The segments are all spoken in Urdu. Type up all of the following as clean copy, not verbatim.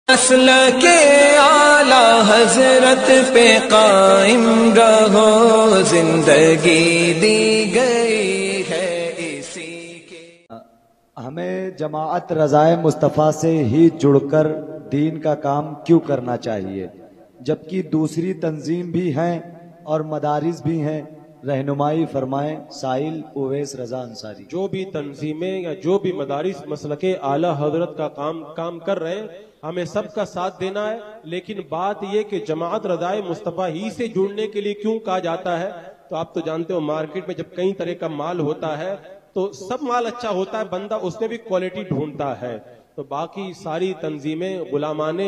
نسل کے اعلی حضرت پہ قائم رہو، زندگی دی گئی ہے اسی کے۔ ہمیں جماعت رضائے مصطفیٰ سے ہی جڑ کر دین کا کام کیوں کرنا چاہیے، جبکہ دوسری تنظیم بھی ہیں اور مدارس بھی ہیں؟ رہنمائی فرمائیں سائل اویس رضا انصاری۔ جو بھی تنظیمیں یا جو بھی مدارس مسلک اعلی حضرت کا کام کر رہے ہیں، ہمیں سب کا ساتھ دینا ہے، لیکن بات یہ کہ جماعت رضائے مصطفیٰ ہی سے جڑنے کے لیے کیوں کہا جاتا ہے؟ تو آپ تو جانتے ہو مارکیٹ میں جب کئی طرح کا مال ہوتا ہے تو سب مال اچھا ہوتا ہے، بندہ اس میں بھی کوالٹی ڈھونڈتا ہے۔ تو باقی ساری تنظیمیں غلامان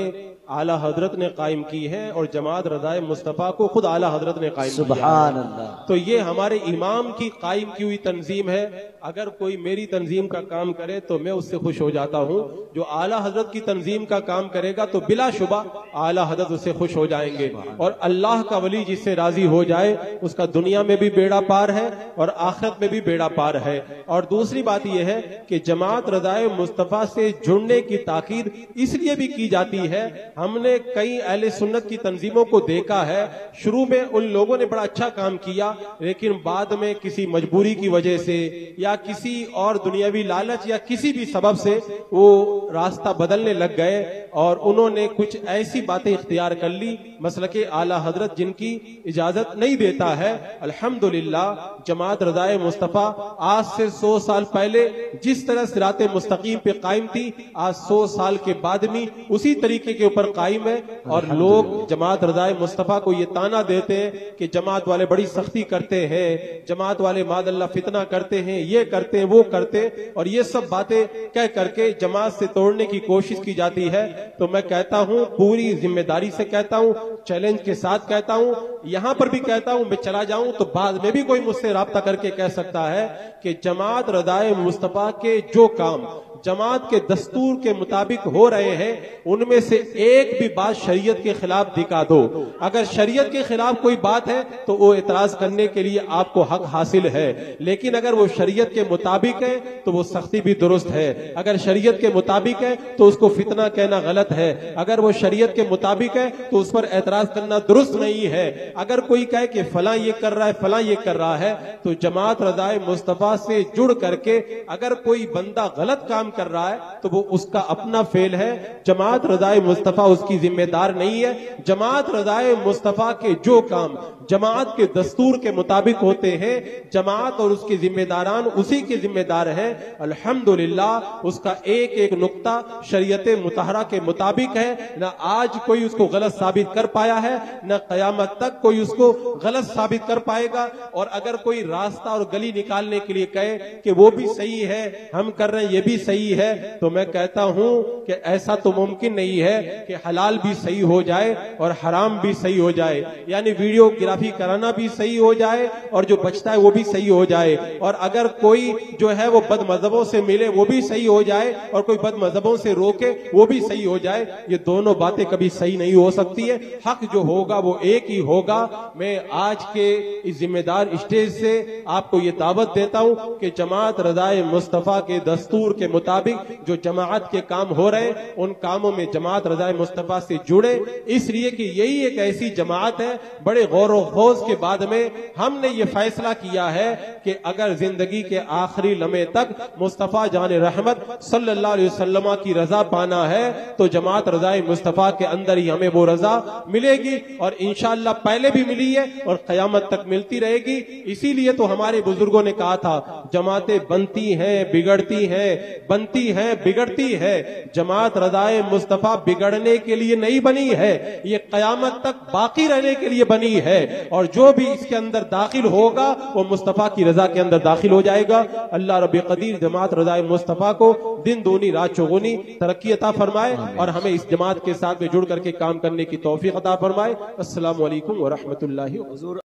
اعلی حضرت نے قائم کی ہیں اور جماعت رضائے مصطفیٰ کو خود اعلی حضرت نے قائم کیا ہے۔ سبحان اللہ۔ تو یہ ہمارے امام کی قائم کی ہوئی تنظیم ہے۔ اگر کوئی میری تنظیم کا کام کرے تو میں اس سے خوش ہو جاتا ہوں، جو اعلی حضرت کی تنظیم کا کام کرے گا تو بلا شبہ اعلی حضرت اس سے خوش ہو جائیں گے، اور اللہ کا ولی جس سے راضی ہو جائے اس کا دنیا میں بھی بیڑا پار ہے اور آخرت میں بھی بیڑا پار ہے۔ اور دوسری بات یہ ہے کہ جماعت رضائے مصطفیٰ سے جڑنے کی تاکید اس لیے بھی کی جاتی ہے، ہم نے کئی اہل سنت کی تنظیموں کو دیکھا ہے، شروع میں ان لوگوں نے بڑا اچھا کام کیا، لیکن بعد میں کسی مجبوری کی وجہ سے یا کسی اور دنیاوی لالچ یا کسی بھی سبب سے وہ راستہ بدلنے لگ گئے اور انہوں نے کچھ ایسی باتیں اختیار کر لی مسلک اعلی حضرت جن کی اجازت نہیں دیتا ہے۔ الحمدللہ جماعت رضائے مصطفیٰ آج سے 100 سال پہلے جس طرح صراط مستقیم پہ قائم تھی، آج 100 سال کے بعد بھی اسی طریقے کے اوپر قائم ہے، اور لوگ جماعت رضائے مصطفیٰ کو یہ تانا دیتے ہیں کہ جماعت والے بڑی سختی کرتے ہیں، جماعت والے ماد اللہ فتنہ کرتے ہیں، یہ کرتے ہیں وہ کرتے ہیں، اور یہ سب باتیں کہہ کر کے جماعت سے توڑنے کی کوشش کی جاتی ہے۔ تو میں کہتا ہوں، پوری ذمہ داری سے کہتا ہوں، چیلنج کے ساتھ کہتا ہوں، یہاں پر بھی کہتا ہوں، میں چلا جاؤں تو بعد میں بھی کوئی مجھ سے رابطہ کر کے کہہ سکتا ہے کہ جماعت رضائے مصطفیٰ کے جو کام جماعت کے دستور کے مطابق ہو رہے ہیں ان میں سے ایک بھی بات شریعت کے خلاف دکھا دو۔ اگر شریعت کے خلاف کوئی بات ہے تو وہ اعتراض کرنے کے لیے آپ کو حق حاصل ہے، لیکن اگر وہ شریعت کے مطابق ہے تو وہ سختی بھی درست ہے، اگر شریعت کے مطابق ہے تو اس کو فتنہ کہنا غلط ہے، اگر وہ شریعت کے مطابق ہے تو اس پر اعتراض کرنا درست نہیں ہے۔ اگر کوئی کہے کہ فلاں یہ کر رہا ہے فلاں یہ کر رہا ہے، تو جماعت رضائے مصطفیٰ سے جڑ کر کے اگر کوئی بندہ غلط کام کر رہا ہے تو وہ اس کا اپنا فعل ہے، جماعت رضائے مصطفیٰ اس کی ذمہ دار نہیں ہے۔ جماعت رضائے مصطفیٰ کے جو کام جماعت کے دستور کے مطابق ہوتے ہیں، جماعت اور اس کے ذمہ داران اسی کے ذمہ دار ہیں۔ الحمدللہ اس کا ایک ایک نقطہ شریعت مطہرہ کے مطابق ہے، نہ آج کوئی اس کو غلط ثابت کر پایا ہے، نہ قیامت تک کوئی اس کو غلط ثابت کر پائے گا۔ اور اگر کوئی راستہ اور گلی نکالنے کے لیے کہے کہ وہ بھی صحیح ہے، ہم کر رہے ہیں یہ بھی صحیح ہے، تو میں کہتا ہوں کہ ایسا تو ممکن نہیں ہے کہ حلال بھی صحیح ہو جائے اور حرام بھی صحیح ہو جائے، یعنی ویڈیو گرافی کرانا بھی صحیح ہو جائے اور جو بچتا ہے وہ بھی صحیح ہو جائے، اور اگر کوئی جو ہے وہ بد مذہبوں سے ملے وہ بھی صحیح ہو جائے اور کوئی بد مذہبوں سے روکے وہ بھی صحیح ہو جائے۔ یہ دونوں باتیں کبھی صحیح نہیں ہو سکتی ہے، حق جو ہوگا وہ ایک ہی ہوگا۔ میں آج کے اس ذمہ دار اسٹیج سے آپ کو یہ دعوت دیتا ہوں کہ جماعت رضائے مصطفیٰ کے دستور کے مطابق جو جماعت کے کام ہو رہے ہیں ان کاموں میں جماعت رضائے مصطفیٰ سے جڑے، اس لیے کہ یہی ایک ایسی جماعت ہے، بڑے غور و خوض کے بعد میں ہم نے یہ فیصلہ کیا ہے کہ اگر زندگی کے آخری لمحے تک مصطفیٰ جان رحمت صلی اللہ علیہ وسلم کی رضا پانا ہے تو جماعت رضائے مصطفیٰ کے اندر ہی ہمیں وہ رضا ملے گی، اور انشاءاللہ پہلے بھی ملی ہے اور قیامت تک ملتی رہے گی۔ اسی لیے تو ہمارے بزرگوں نے کہا تھا جماعتیں بنتی ہیں بگڑتی ہیں، بنتی ہے بگڑتی ہے، جماعت رضائے مصطفیٰ بگڑنے کے لیے نہیں بنی ہے، یہ قیامت تک باقی رہنے کے لیے بنی ہے، اور جو بھی اس کے اندر داخل ہوگا وہ مصطفیٰ کی رضا کے اندر داخل ہو جائے گا۔ اللہ رب قدیر جماعت رضائے مصطفیٰ کو دن دونی رات چوگنی ترقی عطا فرمائے اور ہمیں اس جماعت کے ساتھ میں جڑ کر کے کام کرنے کی توفیق عطا فرمائے۔ السلام علیکم ورحمۃ اللہ وبرکاتہ۔